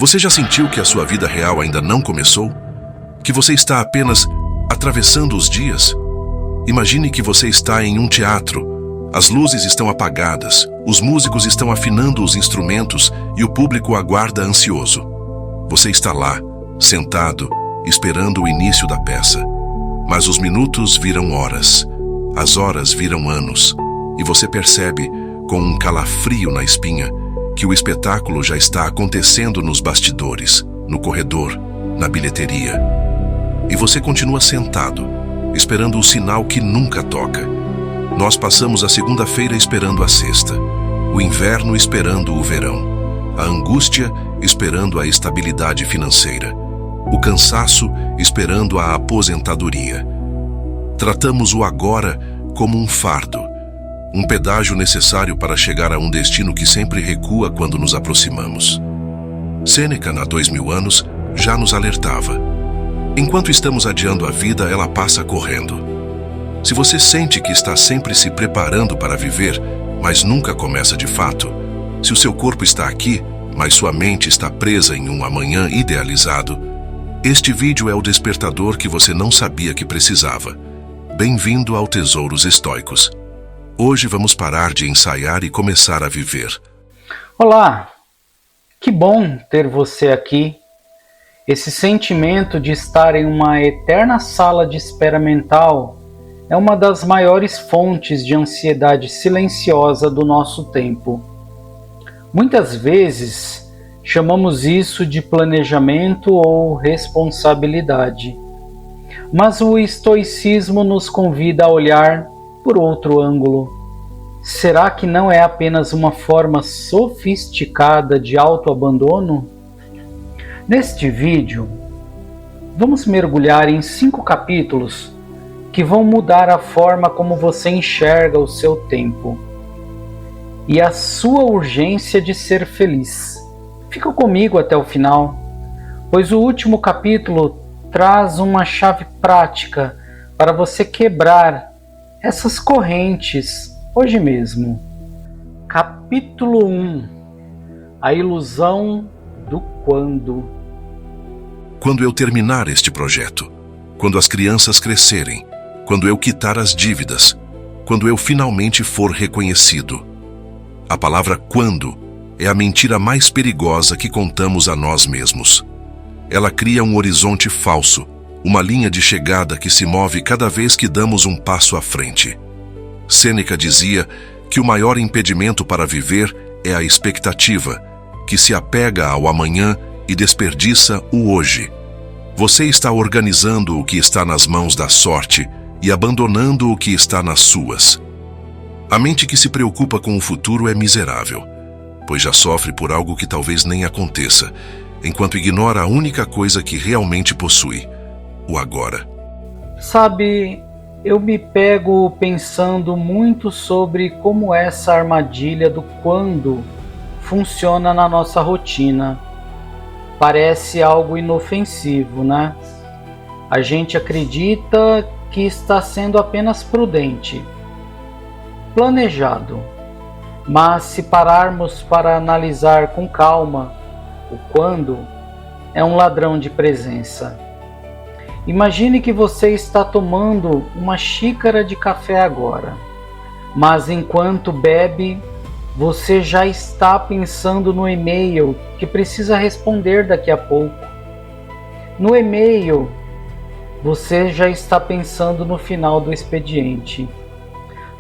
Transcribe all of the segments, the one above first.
Você já sentiu que a sua vida real ainda não começou? Que você está apenas atravessando os dias? Imagine que você está em um teatro. As luzes estão apagadas, os músicos estão afinando os instrumentos e o público aguarda ansioso. Você está lá, sentado, esperando o início da peça. Mas os minutos viram horas, as horas viram anos, e você percebe, com um calafrio na espinha, que o espetáculo já está acontecendo nos bastidores, no corredor, na bilheteria. E você continua sentado, esperando o sinal que nunca toca. Nós passamos a segunda-feira esperando a sexta, o inverno esperando o verão, a angústia esperando a estabilidade financeira, o cansaço esperando a aposentadoria. Tratamos o agora como um fardo, um pedágio necessário para chegar a um destino que sempre recua quando nos aproximamos. Sêneca, há 2000 anos, já nos alertava. Enquanto estamos adiando a vida, ela passa correndo. Se você sente que está sempre se preparando para viver, mas nunca começa de fato, se o seu corpo está aqui, mas sua mente está presa em um amanhã idealizado, este vídeo é o despertador que você não sabia que precisava. Bem-vindo ao Tesouros Estoicos. Hoje vamos parar de ensaiar e começar a viver. Olá, que bom ter você aqui. Esse sentimento de estar em uma eterna sala de espera mental é uma das maiores fontes de ansiedade silenciosa do nosso tempo. Muitas vezes chamamos isso de planejamento ou responsabilidade, mas o estoicismo nos convida a olhar por outro ângulo. Será que não é apenas uma forma sofisticada de autoabandono? Neste vídeo, vamos mergulhar em 5 capítulos que vão mudar a forma como você enxerga o seu tempo e a sua urgência de ser feliz. Fica comigo até o final, pois o último capítulo traz uma chave prática para você quebrar essas correntes hoje mesmo. Capítulo 1. A ilusão do quando. Quando eu terminar este projeto, quando as crianças crescerem, quando eu quitar as dívidas, quando eu finalmente for reconhecido. A palavra quando é a mentira mais perigosa que contamos a nós mesmos. Ela cria um horizonte falso, uma linha de chegada que se move cada vez que damos um passo à frente. Sêneca dizia que o maior impedimento para viver é a expectativa, que se apega ao amanhã e desperdiça o hoje. Você está organizando o que está nas mãos da sorte e abandonando o que está nas suas. A mente que se preocupa com o futuro é miserável, pois já sofre por algo que talvez nem aconteça, enquanto ignora a única coisa que realmente possui: o agora. Sabe, eu me pego pensando muito sobre como essa armadilha do quando funciona na nossa rotina. Parece algo inofensivo, né? A gente acredita que está sendo apenas prudente, planejado. Mas se pararmos para analisar com calma, o quando é um ladrão de presença. Imagine que você está tomando uma xícara de café agora, mas enquanto bebe, você já está pensando no e-mail que precisa responder daqui a pouco. No e-mail, você já está pensando no final do expediente.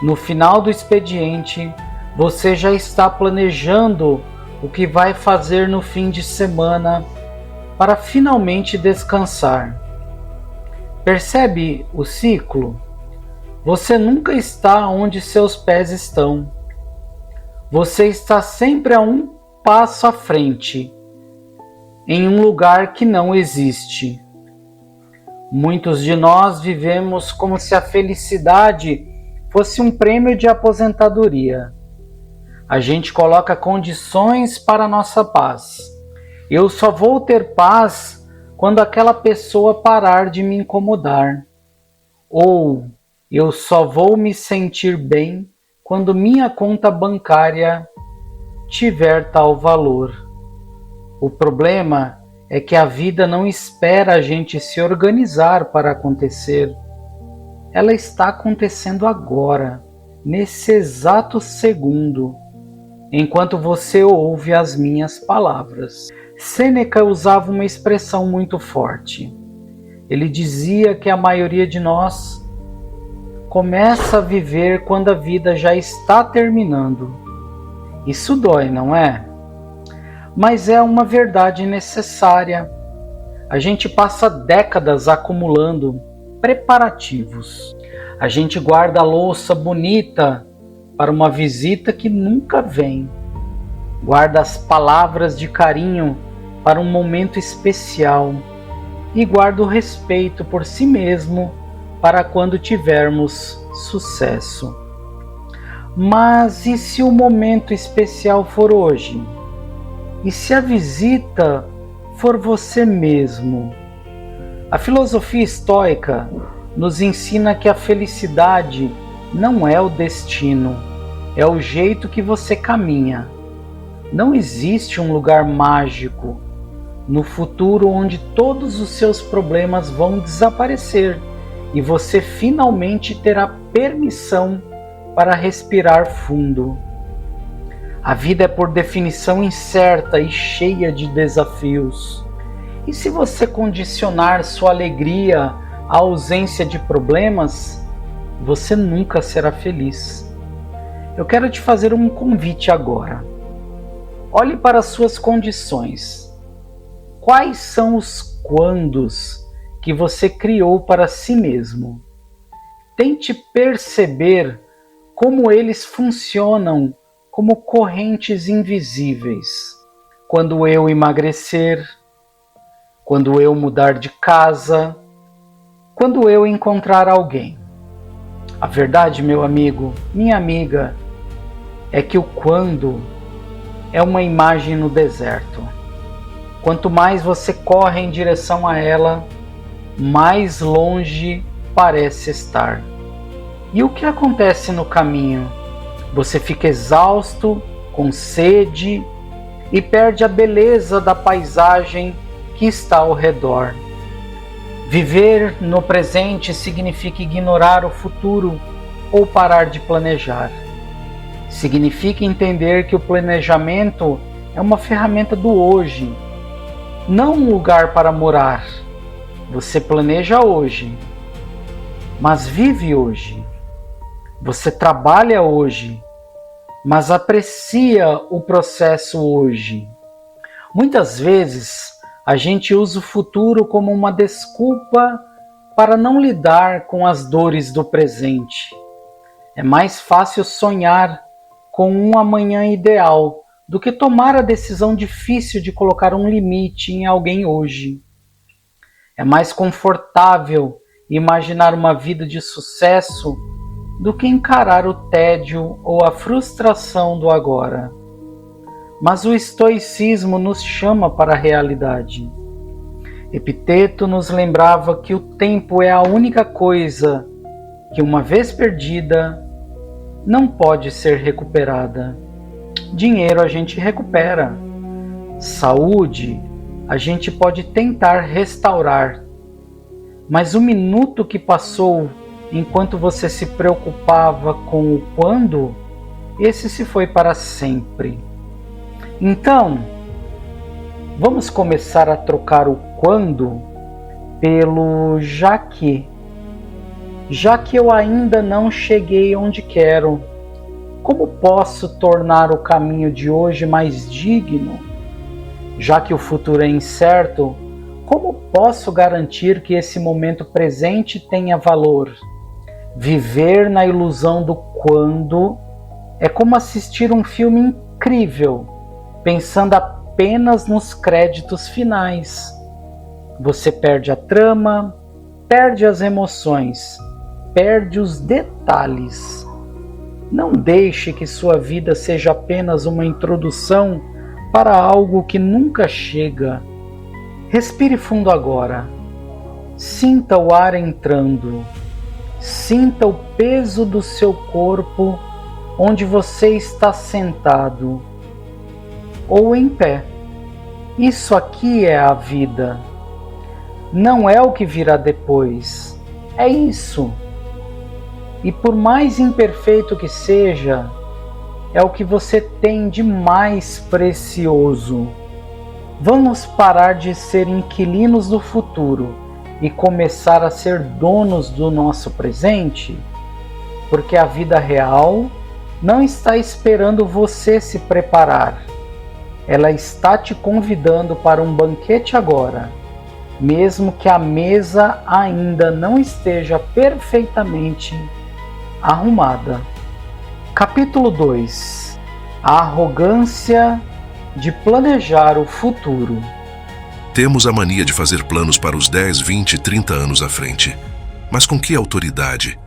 No final do expediente, você já está planejando o que vai fazer no fim de semana para finalmente descansar. Percebe o ciclo? Você nunca está onde seus pés estão. Você está sempre a um passo à frente, em um lugar que não existe. Muitos de nós vivemos como se a felicidade fosse um prêmio de aposentadoria. A gente coloca condições para a nossa paz. Eu só vou ter paz quando aquela pessoa parar de me incomodar. Ou eu só vou me sentir bem quando minha conta bancária tiver tal valor. O problema é que a vida não espera a gente se organizar para acontecer. Ela está acontecendo agora, nesse exato segundo, enquanto você ouve as minhas palavras. Sêneca usava uma expressão muito forte. Ele dizia que a maioria de nós começa a viver quando a vida já está terminando. Isso dói, não é? Mas é uma verdade necessária. A gente passa décadas acumulando preparativos. A gente guarda a louça bonita para uma visita que nunca vem. Guarda as palavras de carinho para um momento especial. E guarda o respeito por si mesmo para quando tivermos sucesso. Mas e se o momento especial for hoje? E se a visita for você mesmo? A filosofia estoica nos ensina que a felicidade não é o destino, é o jeito que você caminha. Não existe um lugar mágico no futuro onde todos os seus problemas vão desaparecer e você finalmente terá permissão para respirar fundo. A vida é por definição incerta e cheia de desafios. E se você condicionar sua alegria à ausência de problemas, você nunca será feliz. Eu quero te fazer um convite agora. Olhe para as suas condições. Quais são os quandos que você criou para si mesmo? Tente perceber como eles funcionam como correntes invisíveis. Quando eu emagrecer, quando eu mudar de casa, quando eu encontrar alguém. A verdade, meu amigo, minha amiga, é que o quando é uma imagem no deserto. Quanto mais você corre em direção a ela, mais longe parece estar. E o que acontece no caminho? Você fica exausto, com sede e perde a beleza da paisagem que está ao redor. Viver no presente significa ignorar o futuro ou parar de planejar. Significa entender que o planejamento é uma ferramenta do hoje, não um lugar para morar. Você planeja hoje, mas vive hoje. Você trabalha hoje, mas aprecia o processo hoje. Muitas vezes, a gente usa o futuro como uma desculpa para não lidar com as dores do presente. É mais fácil sonhar com um amanhã ideal do que tomar a decisão difícil de colocar um limite em alguém hoje. É mais confortável imaginar uma vida de sucesso do que encarar o tédio ou a frustração do agora. Mas o estoicismo nos chama para a realidade. Epiteto nos lembrava que o tempo é a única coisa que, uma vez perdida, não pode ser recuperada. Dinheiro a gente recupera. Saúde a gente pode tentar restaurar. Mas o minuto que passou enquanto você se preocupava com o quando, esse se foi para sempre. Então, vamos começar a trocar o quando pelo já que. Já que eu ainda não cheguei onde quero, como posso tornar o caminho de hoje mais digno? Já que o futuro é incerto, como posso garantir que esse momento presente tenha valor? Viver na ilusão do quando é como assistir um filme incrível, pensando apenas nos créditos finais. Você perde a trama, perde as emoções, perde os detalhes. Não deixe que sua vida seja apenas uma introdução para algo que nunca chega. Respire fundo agora. Sinta o ar entrando. Sinta o peso do seu corpo onde você está sentado ou em pé. Isso aqui é a vida. Não é o que virá depois. É isso. E por mais imperfeito que seja, é o que você tem de mais precioso. Vamos parar de ser inquilinos do futuro e começar a ser donos do nosso presente? Porque a vida real não está esperando você se preparar. Ela está te convidando para um banquete agora, mesmo que a mesa ainda não esteja perfeitamente arrumada. Capítulo 2. A arrogância de planejar o futuro. Temos a mania de fazer planos para os 10, 20, 30 anos à frente. Mas com que autoridade?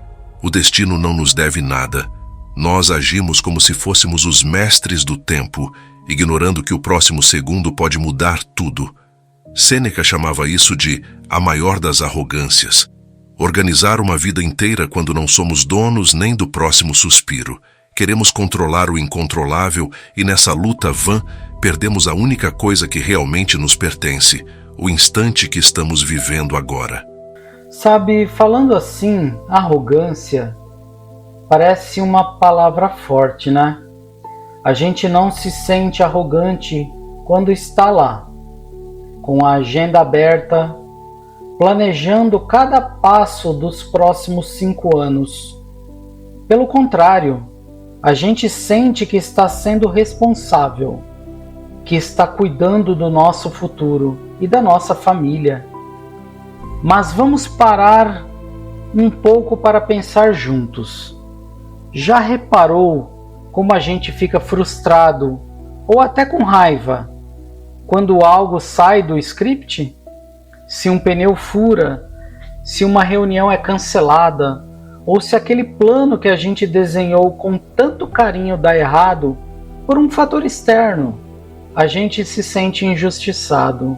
O destino não nos deve nada. Nós agimos como se fôssemos os mestres do tempo, ignorando que o próximo segundo pode mudar tudo. Sêneca chamava isso de a maior das arrogâncias. Organizar uma vida inteira quando não somos donos nem do próximo suspiro. Queremos controlar o incontrolável e nessa luta vã perdemos a única coisa que realmente nos pertence, o instante que estamos vivendo agora. Sabe, falando assim, arrogância parece uma palavra forte, né? A gente não se sente arrogante quando está lá, com a agenda aberta, planejando cada passo dos próximos 5 anos. Pelo contrário, a gente sente que está sendo responsável, que está cuidando do nosso futuro e da nossa família. Mas vamos parar um pouco para pensar juntos. Já reparou como a gente fica frustrado ou até com raiva quando algo sai do script? Se um pneu fura, se uma reunião é cancelada, ou se aquele plano que a gente desenhou com tanto carinho dá errado por um fator externo, a gente se sente injustiçado.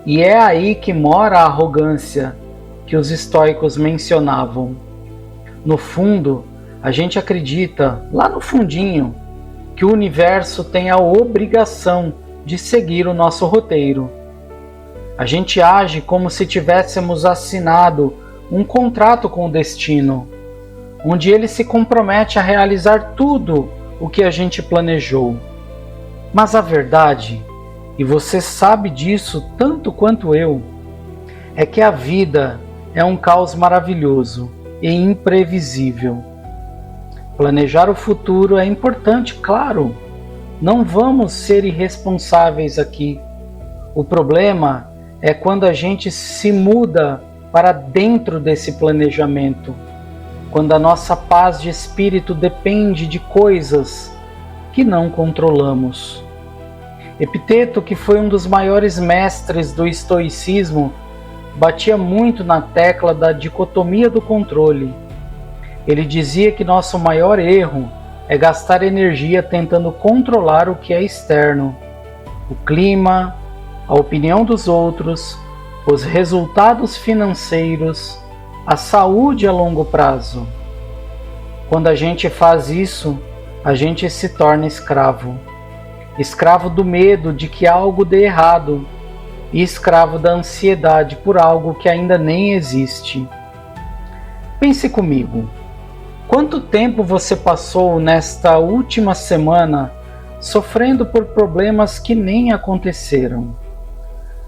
E é aí que mora a arrogância que os estoicos mencionavam. No fundo, a gente acredita, lá no fundinho, que o universo tem a obrigação de seguir o nosso roteiro. A gente age como se tivéssemos assinado um contrato com o destino, onde ele se compromete a realizar tudo o que a gente planejou. Mas a verdade, e você sabe disso tanto quanto eu, é que a vida é um caos maravilhoso e imprevisível. Planejar o futuro é importante, claro. Não vamos ser irresponsáveis aqui. O problema é quando a gente se muda para dentro desse planejamento, quando a nossa paz de espírito depende de coisas que não controlamos. Epiteto, que foi um dos maiores mestres do estoicismo, batia muito na tecla da dicotomia do controle. Ele dizia que nosso maior erro é gastar energia tentando controlar o que é externo, o clima, a opinião dos outros, os resultados financeiros, a saúde a longo prazo. Quando a gente faz isso, a gente se torna escravo. Escravo do medo de que algo dê errado e escravo da ansiedade por algo que ainda nem existe. Pense comigo. Quanto tempo você passou nesta última semana sofrendo por problemas que nem aconteceram?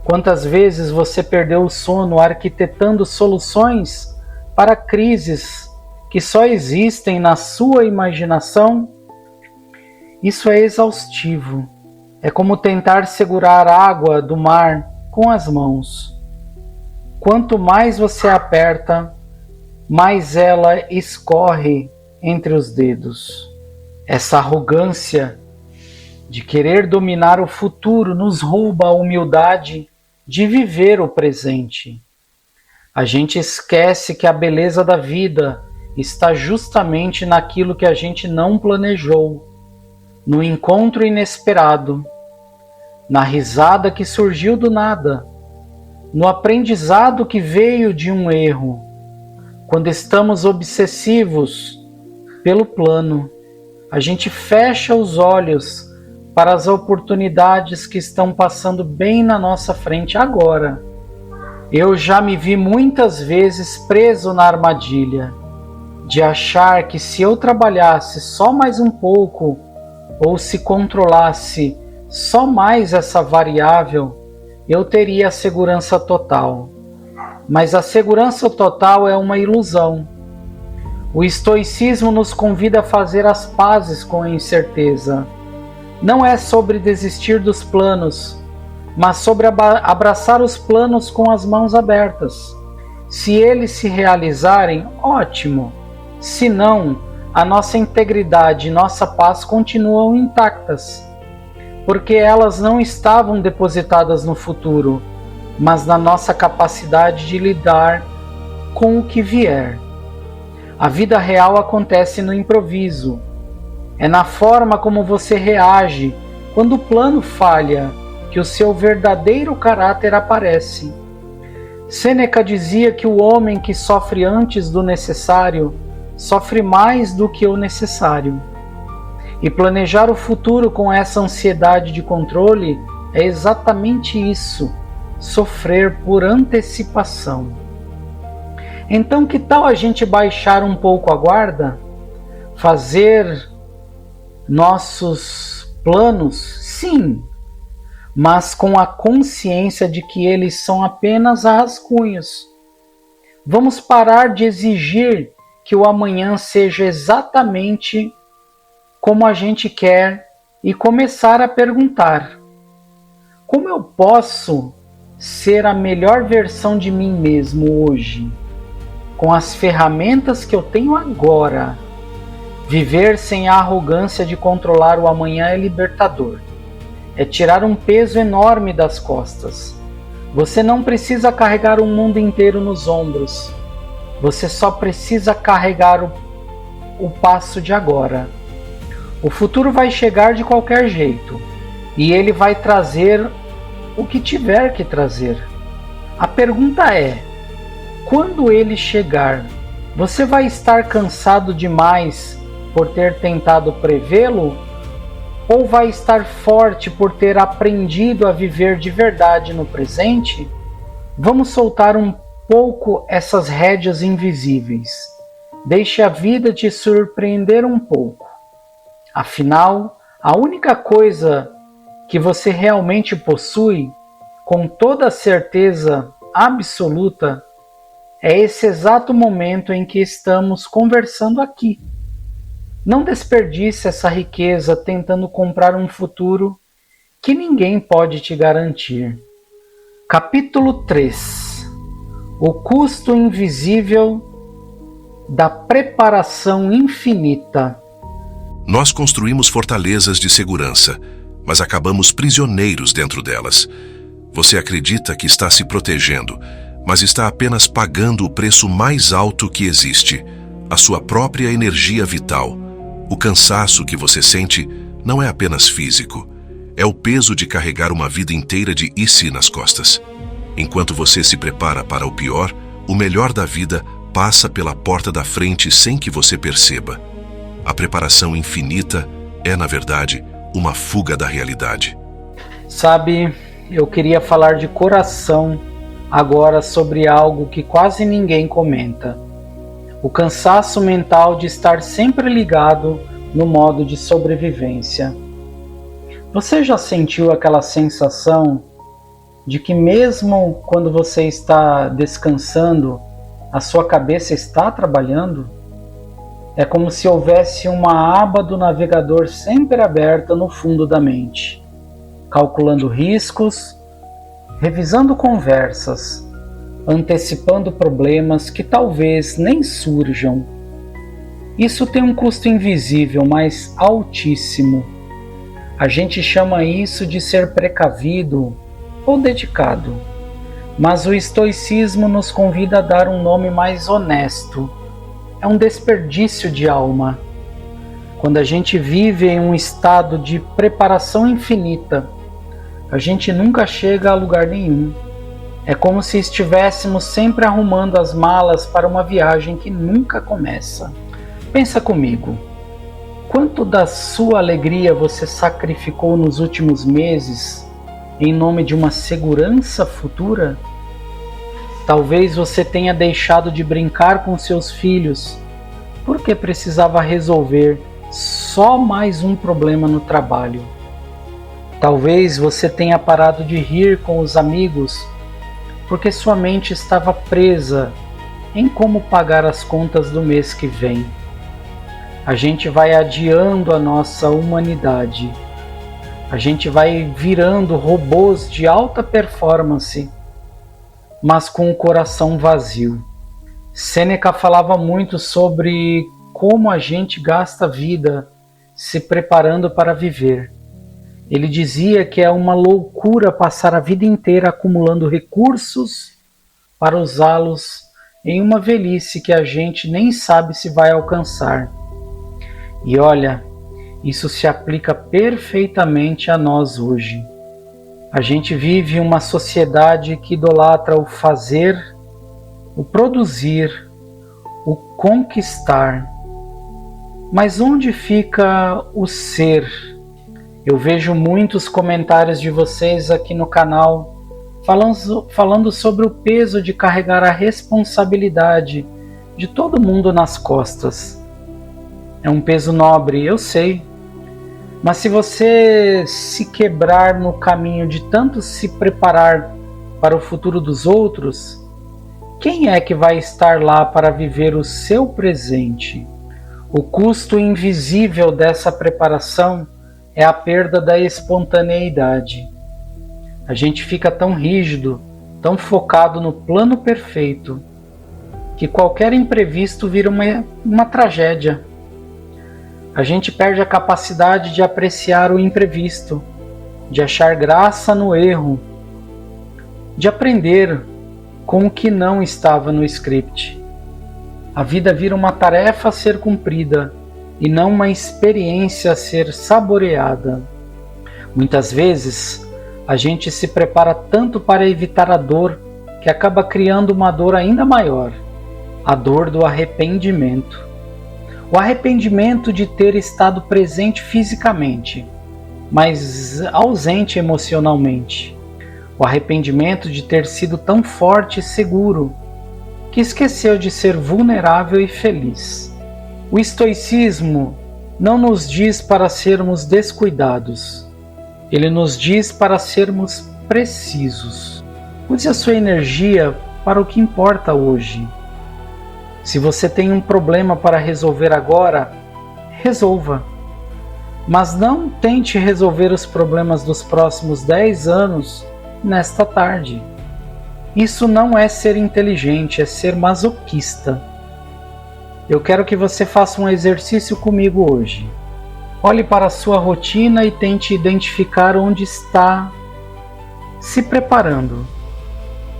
Quantas vezes você perdeu o sono arquitetando soluções para crises que só existem na sua imaginação? Isso é exaustivo. É como tentar segurar água do mar com as mãos. Quanto mais você aperta, mais ela escorre entre os dedos. Essa arrogância de querer dominar o futuro nos rouba a humildade de viver o presente. A gente esquece que a beleza da vida está justamente naquilo que a gente não planejou, no encontro inesperado, na risada que surgiu do nada, no aprendizado que veio de um erro. Quando estamos obsessivos pelo plano, a gente fecha os olhos para as oportunidades que estão passando bem na nossa frente agora. Eu já me vi muitas vezes preso na armadilha de achar que se eu trabalhasse só mais um pouco ou se controlasse só mais essa variável, eu teria a segurança total. Mas a segurança total é uma ilusão. O estoicismo nos convida a fazer as pazes com a incerteza. Não é sobre desistir dos planos, mas sobre abraçar os planos com as mãos abertas. Se eles se realizarem, ótimo. Se não, a nossa integridade e nossa paz continuam intactas, porque elas não estavam depositadas no futuro, mas na nossa capacidade de lidar com o que vier. A vida real acontece no improviso. É na forma como você reage quando o plano falha que o seu verdadeiro caráter aparece. Sêneca dizia que o homem que sofre antes do necessário sofre mais do que o necessário. E planejar o futuro com essa ansiedade de controle é exatamente isso, sofrer por antecipação. Então, que tal a gente baixar um pouco a guarda? Fazer nossos planos? Sim, mas com a consciência de que eles são apenas rascunhos. Vamos parar de exigir que o amanhã seja exatamente como a gente quer e começar a perguntar: como eu posso ser a melhor versão de mim mesmo hoje, com as ferramentas que eu tenho agora? Viver sem a arrogância de controlar o amanhã é libertador. É tirar um peso enorme das costas. Você não precisa carregar o mundo inteiro nos ombros. Você só precisa carregar o passo de agora. O futuro vai chegar de qualquer jeito, e ele vai trazer o que tiver que trazer. A pergunta é: quando ele chegar, você vai estar cansado demais por ter tentado prevê-lo? Ou vai estar forte por ter aprendido a viver de verdade no presente? Vamos soltar um pouco essas rédeas invisíveis. Deixe a vida te surpreender um pouco. Afinal, a única coisa que você realmente possui, com toda certeza absoluta, é esse exato momento em que estamos conversando aqui. Não desperdice essa riqueza tentando comprar um futuro que ninguém pode te garantir. Capítulo 3: O custo invisível da preparação infinita. Nós construímos fortalezas de segurança, mas acabamos prisioneiros dentro delas. Você acredita que está se protegendo, mas está apenas pagando o preço mais alto que existe: a sua própria energia vital. O cansaço que você sente não é apenas físico, é o peso de carregar uma vida inteira de "e se" nas costas. Enquanto você se prepara para o pior, o melhor da vida passa pela porta da frente sem que você perceba. A preparação infinita é, na verdade, uma fuga da realidade. Sabe, eu queria falar de coração agora sobre algo que quase ninguém comenta. O cansaço mental de estar sempre ligado no modo de sobrevivência. Você já sentiu aquela sensação de que mesmo quando você está descansando, a sua cabeça está trabalhando? É como se houvesse uma aba do navegador sempre aberta no fundo da mente, calculando riscos, revisando conversas, antecipando problemas que talvez nem surjam. Isso tem um custo invisível, mas altíssimo. A gente chama isso de ser precavido ou dedicado, mas o estoicismo nos convida a dar um nome mais honesto. É um desperdício de alma. Quando a gente vive em um estado de preparação infinita, a gente nunca chega a lugar nenhum. É como se estivéssemos sempre arrumando as malas para uma viagem que nunca começa. Pensa comigo. quanto da sua alegria você sacrificou nos últimos meses em nome de uma segurança futura? Talvez você tenha deixado de brincar com seus filhos porque precisava resolver só mais um problema no trabalho. Talvez você tenha parado de rir com os amigos porque sua mente estava presa em como pagar as contas do mês que vem. A gente vai adiando a nossa humanidade. A gente vai virando robôs de alta performance, mas com o coração vazio. Sêneca falava muito sobre como a gente gasta a vida se preparando para viver. Ele dizia que é uma loucura passar a vida inteira acumulando recursos para usá-los em uma velhice que a gente nem sabe se vai alcançar. E olha, isso se aplica perfeitamente a nós hoje. A gente vive uma sociedade que idolatra o fazer, o produzir, o conquistar. Mas onde fica o ser? Eu vejo muitos comentários de vocês aqui no canal falando sobre o peso de carregar a responsabilidade de todo mundo nas costas. É um peso nobre, eu sei. Mas se você se quebrar no caminho de tanto se preparar para o futuro dos outros, quem é que vai estar lá para viver o seu presente? O custo invisível dessa preparação é a perda da espontaneidade. A gente fica tão rígido, tão focado no plano perfeito, que qualquer imprevisto vira uma tragédia. A gente perde a capacidade de apreciar o imprevisto, de achar graça no erro, de aprender com o que não estava no script. A vida vira uma tarefa a ser cumprida e não uma experiência a ser saboreada. Muitas vezes, a gente se prepara tanto para evitar a dor que acaba criando uma dor ainda maior, a dor do arrependimento. O arrependimento de ter estado presente fisicamente, mas ausente emocionalmente. O arrependimento de ter sido tão forte e seguro que esqueceu de ser vulnerável e feliz. O estoicismo não nos diz para sermos descuidados. Ele nos diz para sermos precisos. Use a sua energia para o que importa hoje. Se você tem um problema para resolver agora, resolva. Mas não tente resolver os problemas dos próximos 10 anos nesta tarde. Isso não é ser inteligente, é ser masoquista. Eu quero que você faça um exercício comigo hoje. Olhe para a sua rotina e tente identificar onde está se preparando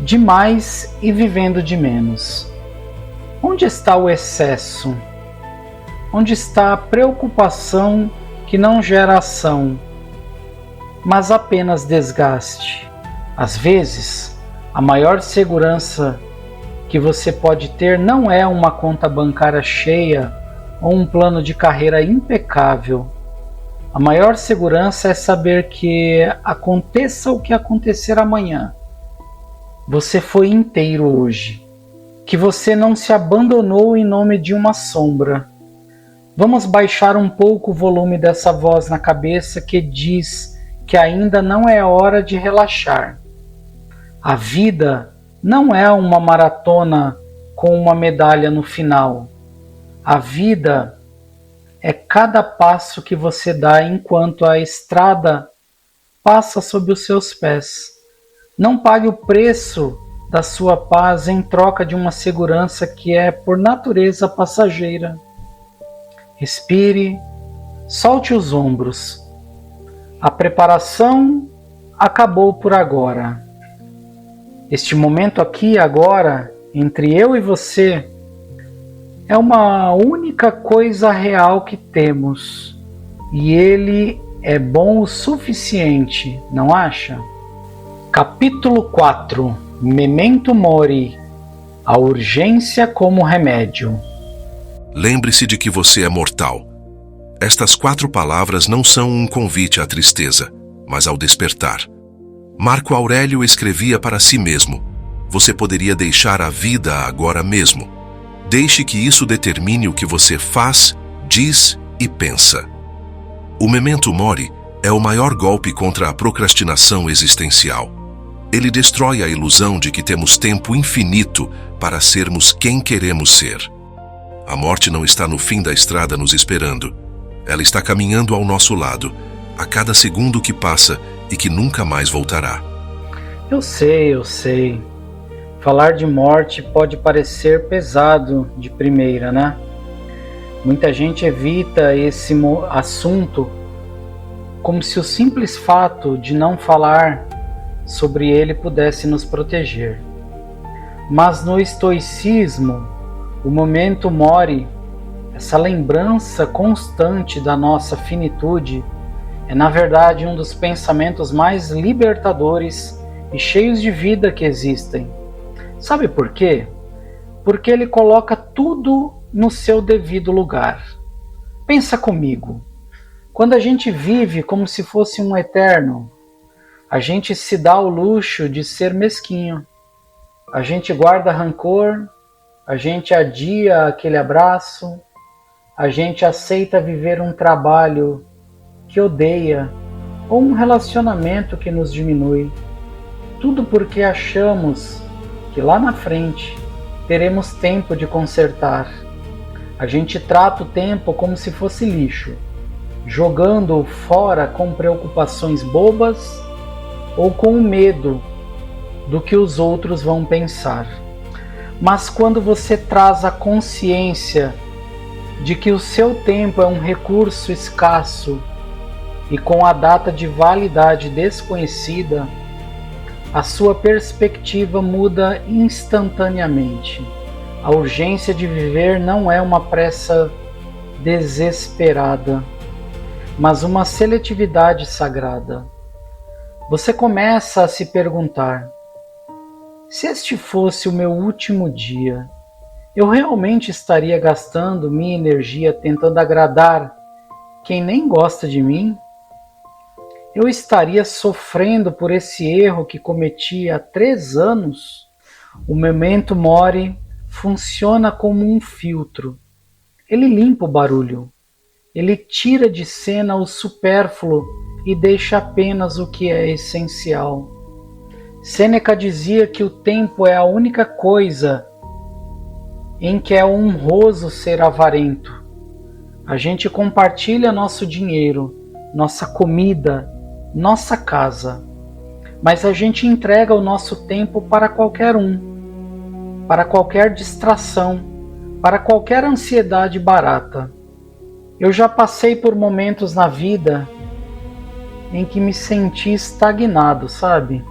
demais e vivendo de menos. Onde está o excesso? Onde está a preocupação que não gera ação, mas apenas desgaste? Às vezes, a maior segurança que você pode ter não é uma conta bancária cheia ou um plano de carreira impecável. A maior segurança é saber que, aconteça o que acontecer amanhã, você foi inteiro hoje. Que você não se abandonou em nome de uma sombra. Vamos baixar um pouco o volume dessa voz na cabeça que diz que ainda não é hora de relaxar. A vida não é uma maratona com uma medalha no final. A vida é cada passo que você dá enquanto a estrada passa sob os seus pés. Não pague o preço da sua paz em troca de uma segurança que é por natureza passageira. Respire, solte os ombros. A preparação acabou por agora. Este momento aqui agora, entre eu e você, é uma única coisa real que temos. E ele é bom o suficiente, não acha? Capítulo 4. Memento Mori. A urgência como remédio. Lembre-se de que você é mortal. Estas 4 palavras não são um convite à tristeza, mas ao despertar. Marco Aurélio escrevia para si mesmo: você poderia deixar a vida agora mesmo. Deixe que isso determine o que você faz, diz e pensa. O memento mori é o maior golpe contra a procrastinação existencial. Ele destrói a ilusão de que temos tempo infinito para sermos quem queremos ser. A morte não está no fim da estrada nos esperando. Ela está caminhando ao nosso lado, a cada segundo que passa e que nunca mais voltará. Eu sei. Falar de morte pode parecer pesado de primeira, né? Muita gente evita esse assunto como se o simples fato de não falar sobre ele pudesse nos proteger. Mas no estoicismo, o memento mori, essa lembrança constante da nossa finitude, é na verdade um dos pensamentos mais libertadores e cheios de vida que existem. Sabe por quê? Porque ele coloca tudo no seu devido lugar. Pensa comigo. Quando a gente vive como se fosse um eterno, a gente se dá o luxo de ser mesquinho. A gente guarda rancor, a gente adia aquele abraço, a gente aceita viver um trabalho que odeia ou um relacionamento que nos diminui. Tudo porque achamos que lá na frente teremos tempo de consertar. A gente trata o tempo como se fosse lixo, jogando-o fora com preocupações bobas ou com o medo do que os outros vão pensar. Mas quando você traz a consciência de que o seu tempo é um recurso escasso e com a data de validade desconhecida, a sua perspectiva muda instantaneamente. A urgência de viver não é uma pressa desesperada, mas uma seletividade sagrada. Você começa a se perguntar: se este fosse o meu último dia, eu realmente estaria gastando minha energia tentando agradar quem nem gosta de mim? Eu estaria sofrendo por esse erro que cometi há 3 anos? O memento mori funciona como um filtro. Ele limpa o barulho. Ele tira de cena o supérfluo e deixa apenas o que é essencial. Sêneca dizia que o tempo é a única coisa em que é honroso ser avarento. A gente compartilha nosso dinheiro, nossa comida, nossa casa, mas a gente entrega o nosso tempo para qualquer um, para qualquer distração, para qualquer ansiedade barata. Eu já passei por momentos na vida em que me senti estagnado, sabe?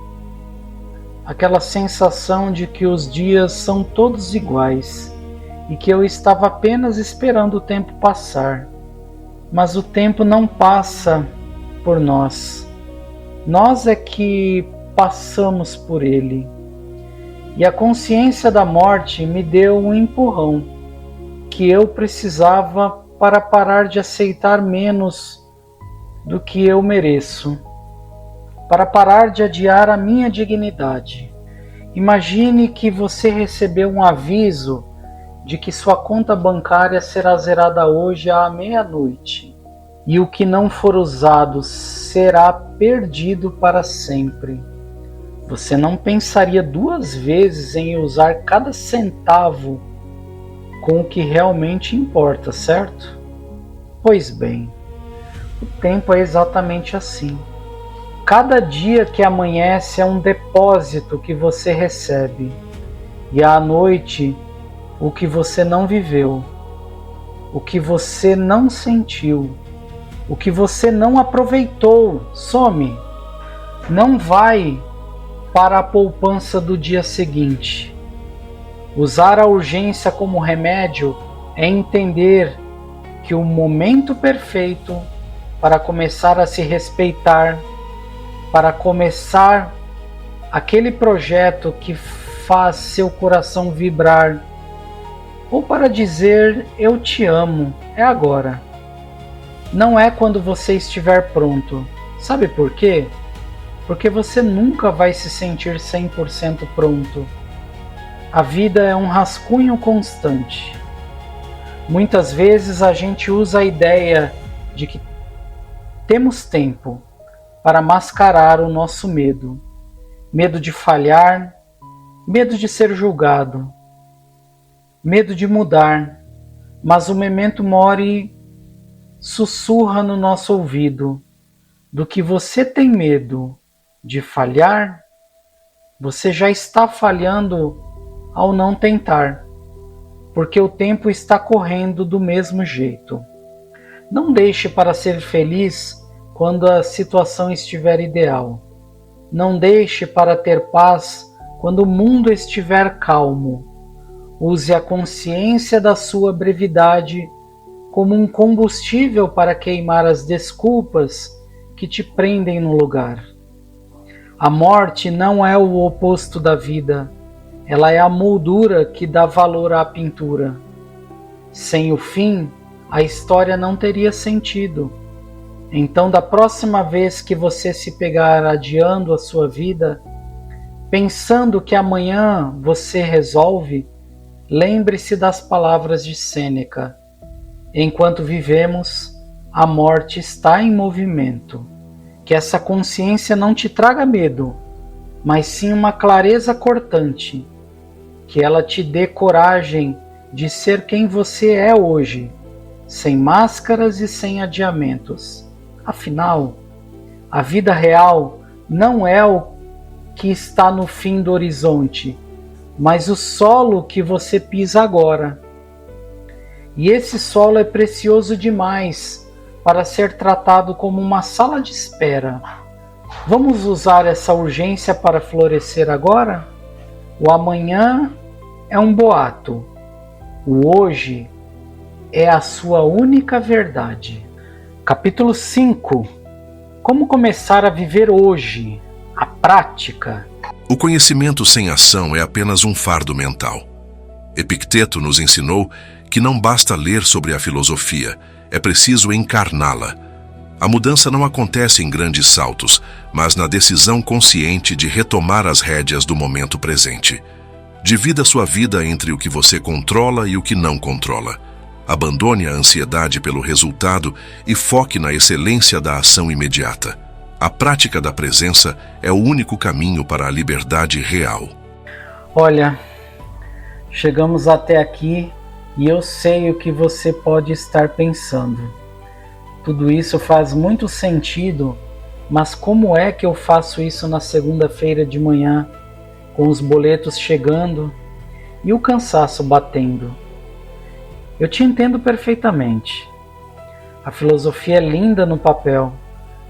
Aquela sensação de que os dias são todos iguais e que eu estava apenas esperando o tempo passar. Mas o tempo não passa por nós. Nós é que passamos por ele. E a consciência da morte me deu um empurrão que eu precisava para parar de aceitar menos do que eu mereço, para parar de adiar a minha dignidade. Imagine que você recebeu um aviso de que sua conta bancária será zerada hoje à meia-noite. E o que não for usado será perdido para sempre. Você não pensaria 2 vezes em usar cada centavo com o que realmente importa, certo? Pois bem, o tempo é exatamente assim. Cada dia que amanhece é um depósito que você recebe, e à noite o que você não viveu, o que você não sentiu, o que você não aproveitou, some. Não vai para a poupança do dia seguinte. Usar a urgência como remédio é entender que o momento perfeito para começar a se respeitar, para começar aquele projeto que faz seu coração vibrar, ou para dizer eu te amo, é agora. Não é quando você estiver pronto. Sabe por quê? Porque você nunca vai se sentir 100% pronto. A vida é um rascunho constante. Muitas vezes a gente usa a ideia de que temos tempo para mascarar o nosso medo. Medo de falhar, medo de ser julgado, medo de mudar. Mas o memento mori sussurra no nosso ouvido: do que você tem medo de falhar, você já está falhando ao não tentar, porque o tempo está correndo do mesmo jeito. Não deixe para ser feliz quando a situação estiver ideal. Não deixe para ter paz quando o mundo estiver calmo. Use a consciência da sua brevidade como um combustível para queimar as desculpas que te prendem no lugar. A morte não é o oposto da vida, ela é a moldura que dá valor à pintura. Sem o fim, a história não teria sentido. Então, da próxima vez que você se pegar adiando a sua vida, pensando que amanhã você resolve, lembre-se das palavras de Sêneca: enquanto vivemos, a morte está em movimento. Que essa consciência não te traga medo, mas sim uma clareza cortante. Que ela te dê coragem de ser quem você é hoje, sem máscaras e sem adiamentos. Afinal, a vida real não é o que está no fim do horizonte, mas o solo que você pisa agora. E esse solo é precioso demais para ser tratado como uma sala de espera. Vamos usar essa urgência para florescer agora? O amanhã é um boato. O hoje é a sua única verdade. Capítulo 5. Como começar a viver hoje? A prática. O conhecimento sem ação é apenas um fardo mental. Epicteto nos ensinou que não basta ler sobre a filosofia, é preciso encarná-la. A mudança não acontece em grandes saltos, mas na decisão consciente de retomar as rédeas do momento presente. Divida sua vida entre o que você controla e o que não controla. Abandone a ansiedade pelo resultado e foque na excelência da ação imediata. A prática da presença é o único caminho para a liberdade real. Olha, chegamos até aqui e eu sei o que você pode estar pensando. Tudo isso faz muito sentido, mas como é que eu faço isso na segunda-feira de manhã, com os boletos chegando e o cansaço batendo? Eu te entendo perfeitamente. A filosofia é linda no papel,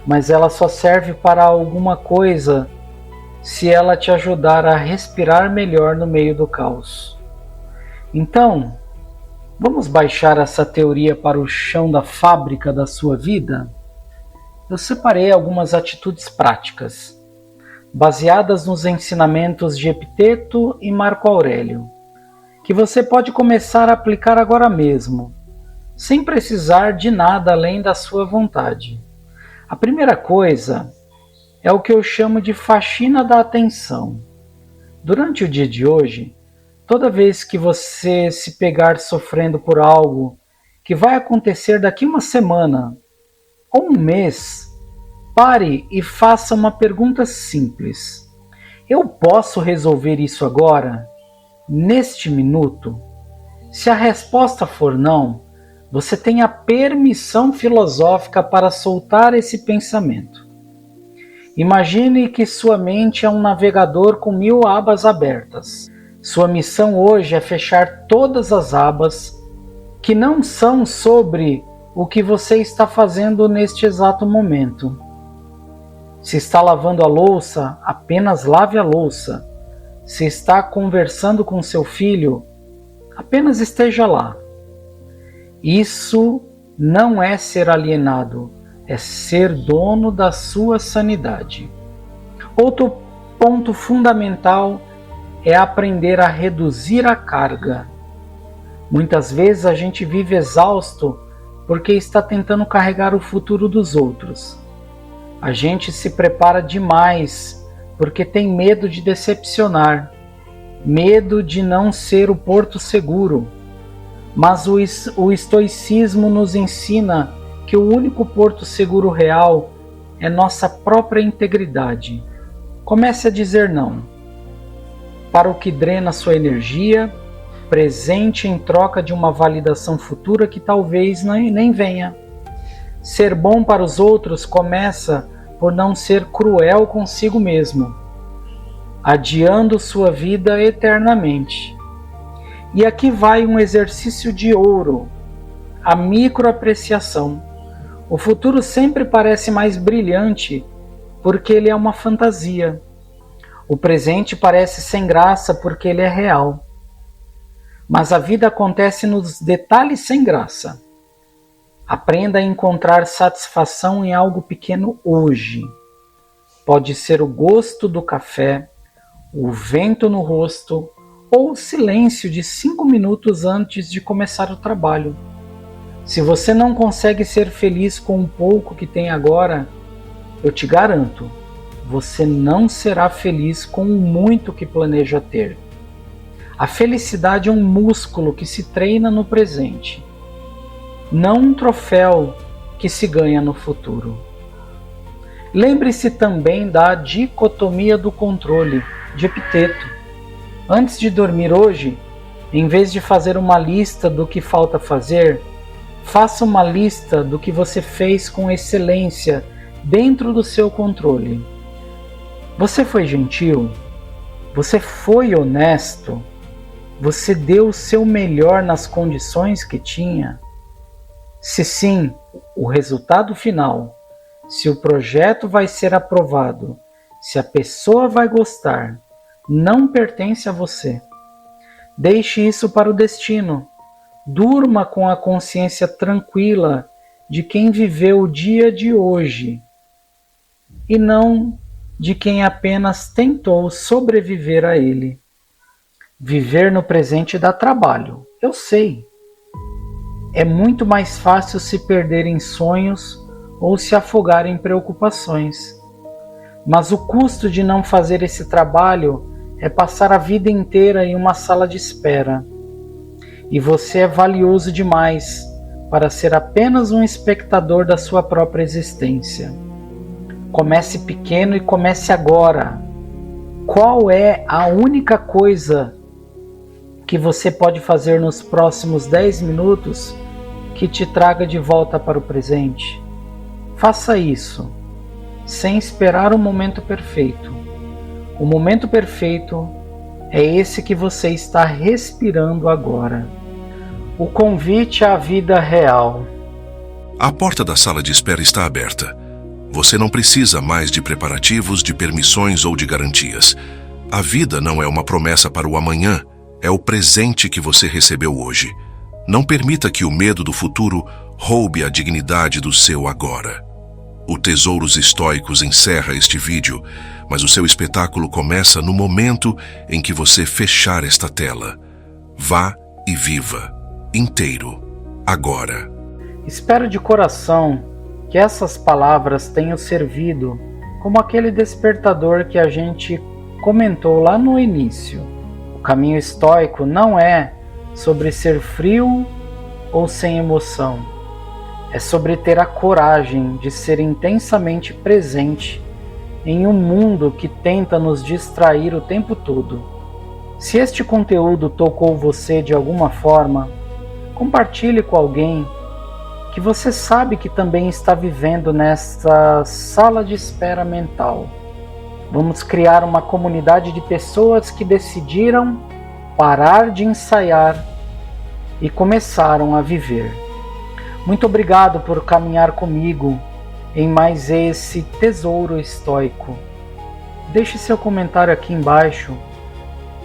mas ela só serve para alguma coisa se ela te ajudar a respirar melhor no meio do caos. Então, vamos baixar essa teoria para o chão da fábrica da sua vida? Eu separei algumas atitudes práticas, baseadas nos ensinamentos de Epicteto e Marco Aurélio, que você pode começar a aplicar agora mesmo, sem precisar de nada além da sua vontade. A primeira coisa é o que eu chamo de faxina da atenção. Durante o dia de hoje, toda vez que você se pegar sofrendo por algo que vai acontecer daqui uma semana ou um mês, pare e faça uma pergunta simples. Eu posso resolver isso agora? Neste minuto? Se a resposta for não, você tem a permissão filosófica para soltar esse pensamento. Imagine que sua mente é um navegador com 1000 abas abertas. Sua missão hoje é fechar todas as abas que não são sobre o que você está fazendo neste exato momento. Se está lavando a louça, apenas lave a louça. Se está conversando com seu filho, apenas esteja lá. Isso não é ser alienado, é ser dono da sua sanidade. Outro ponto fundamental é aprender a reduzir a carga. Muitas vezes a gente vive exausto porque está tentando carregar o futuro dos outros. A gente se prepara demais porque tem medo de decepcionar, medo de não ser o porto seguro. Mas o estoicismo nos ensina que o único porto seguro real é nossa própria integridade. Comece a dizer não para o que drena sua energia, presente em troca de uma validação futura que talvez nem venha. Ser bom para os outros começa por não ser cruel consigo mesmo, adiando sua vida eternamente. E aqui vai um exercício de ouro, a microapreciação. O futuro sempre parece mais brilhante porque ele é uma fantasia. O presente parece sem graça porque ele é real. Mas a vida acontece nos detalhes sem graça. Aprenda a encontrar satisfação em algo pequeno hoje. Pode ser o gosto do café, o vento no rosto ou o silêncio de 5 minutos antes de começar o trabalho. Se você não consegue ser feliz com o pouco que tem agora, eu te garanto, você não será feliz com o muito que planeja ter. A felicidade é um músculo que se treina no presente, não um troféu que se ganha no futuro. Lembre-se também da dicotomia do controle, de Epiteto. Antes de dormir hoje, em vez de fazer uma lista do que falta fazer, faça uma lista do que você fez com excelência dentro do seu controle. Você foi gentil? Você foi honesto? Você deu o seu melhor nas condições que tinha? Se sim, o resultado final, se o projeto vai ser aprovado, se a pessoa vai gostar, não pertence a você. Deixe isso para o destino. Durma com a consciência tranquila de quem viveu o dia de hoje e não de quem apenas tentou sobreviver a ele. Viver no presente dá trabalho, eu sei. É muito mais fácil se perder em sonhos ou se afogar em preocupações. Mas o custo de não fazer esse trabalho é passar a vida inteira em uma sala de espera. E você é valioso demais para ser apenas um espectador da sua própria existência. Comece pequeno e comece agora. Qual é a única coisa que você pode fazer nos próximos 10 minutos que te traga de volta para o presente? Faça isso, sem esperar o momento perfeito. O momento perfeito é esse que você está respirando agora. O convite à vida real. A porta da sala de espera está aberta. Você não precisa mais de preparativos, de permissões ou de garantias. A vida não é uma promessa para o amanhã, é o presente que você recebeu hoje. Não permita que o medo do futuro roube a dignidade do seu agora. O Tesouros Estoicos encerra este vídeo, mas o seu espetáculo começa no momento em que você fechar esta tela. Vá e viva, inteiro, agora. Espero de coração que essas palavras tenham servido como aquele despertador que a gente comentou lá no início. O caminho estoico não é sobre ser frio ou sem emoção. É sobre ter a coragem de ser intensamente presente em um mundo que tenta nos distrair o tempo todo. Se este conteúdo tocou você de alguma forma, compartilhe com alguém que você sabe que também está vivendo nessa sala de espera mental. Vamos criar uma comunidade de pessoas que decidiram parar de ensaiar e começaram a viver. Muito obrigado por caminhar comigo em mais esse tesouro estoico. Deixe seu comentário aqui embaixo.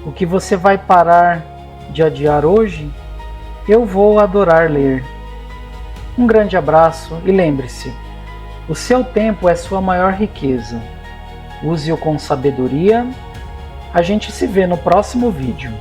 O que você vai parar de adiar hoje, eu vou adorar ler. Um grande abraço e lembre-se, o seu tempo é sua maior riqueza. Use-o com sabedoria. A gente se vê no próximo vídeo.